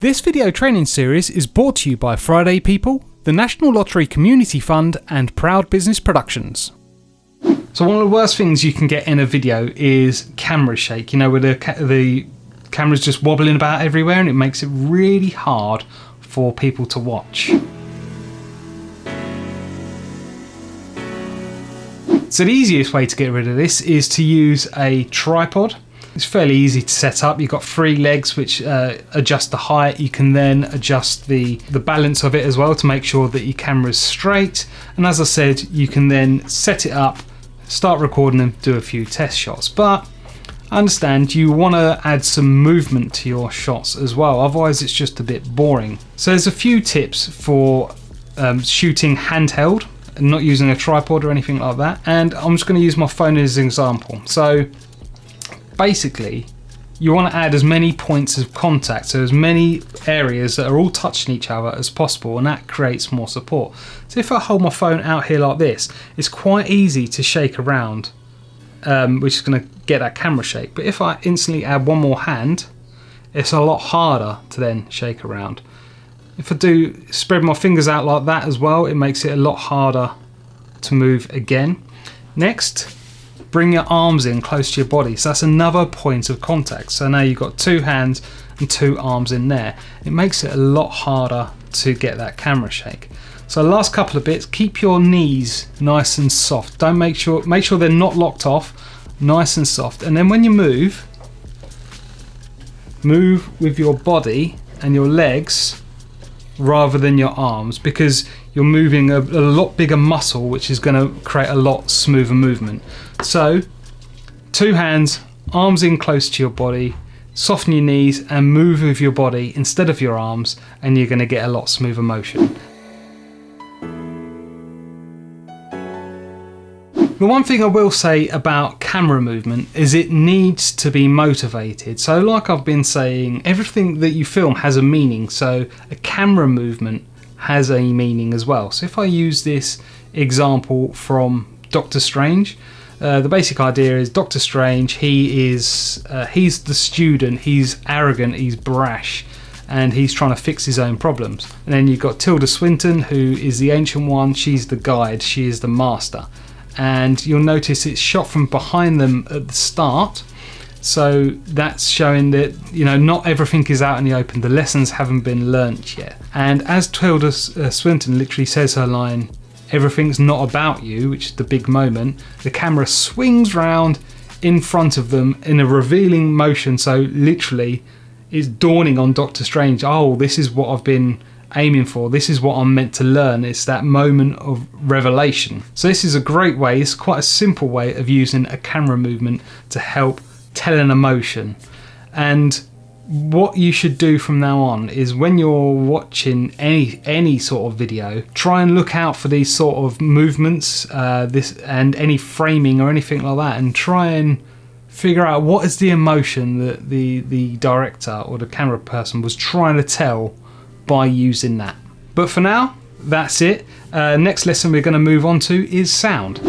This video training series is brought to you by Friday People, the National Lottery Community Fund and Proud Business Productions. So one of the worst things you can get in a video is camera shake, you know, where the camera's just wobbling about everywhere and it makes it really hard for people to watch. So the easiest way to get rid of this is to use a tripod. It's fairly easy to set up. You've got 3 legs which adjust the height. You can then adjust the balance of it as well to make sure that your camera's straight. And as I said, you can then set it up, start recording and do a few test shots. But understand you want to add some movement to your shots as well, otherwise it's just a bit boring. So there's a few tips for shooting handheld and not using a tripod or anything like that. And I'm just going to use my phone as an example. So basically, you want to add as many points of contact, so as many areas that are all touching each other as possible, and that creates more support. So if I hold my phone out here like this, it's quite easy to shake around, which is going to get that camera shake. But if I instantly add one more hand, it's a lot harder to then shake around. If I do spread my fingers out like that as well, it makes it a lot harder to move again. Next, bring your arms in close to your body. So that's another point of contact. So now you've got 2 hands and 2 arms in there. It makes it a lot harder to get that camera shake. So the last couple of bits, keep your knees nice and soft. Make sure they're not locked off, nice and soft. And then when you move with your body and your legs rather than your arms, because you're moving a lot bigger muscle, which is going to create a lot smoother movement. So 2 hands, arms in close to your body, soften your knees and move with your body instead of your arms, and you're going to get a lot smoother motion. The one thing I will say about camera movement is it needs to be motivated. So like I've been saying, everything that you film has a meaning, so a camera movement has a meaning as well. So if I use this example from Doctor Strange, the basic idea is Doctor Strange, he's the student, he's arrogant, he's brash, and he's trying to fix his own problems. And then you've got Tilda Swinton, who is the Ancient One, she's the guide, she is the master. And you'll notice it's shot from behind them at the start, so that's showing that, you know, not everything is out in the open, the lessons haven't been learnt yet. And as Tilda Swinton literally says her line, "Everything's not about you," which is the big moment, the camera swings round in front of them in a revealing motion, so literally it's dawning on Doctor Strange, oh, this is what I've been aiming for, this is what I'm meant to learn. It's that moment of revelation. So this is a great way, it's quite a simple way of using a camera movement to help tell an emotion. And what you should do from now on is when you're watching any sort of video, try and look out for these sort of movements, and any framing or anything like that, and try and figure out what is the emotion that the director or the camera person was trying to tell by using that. But for now, that's it. Next lesson we're going to move on to is sound.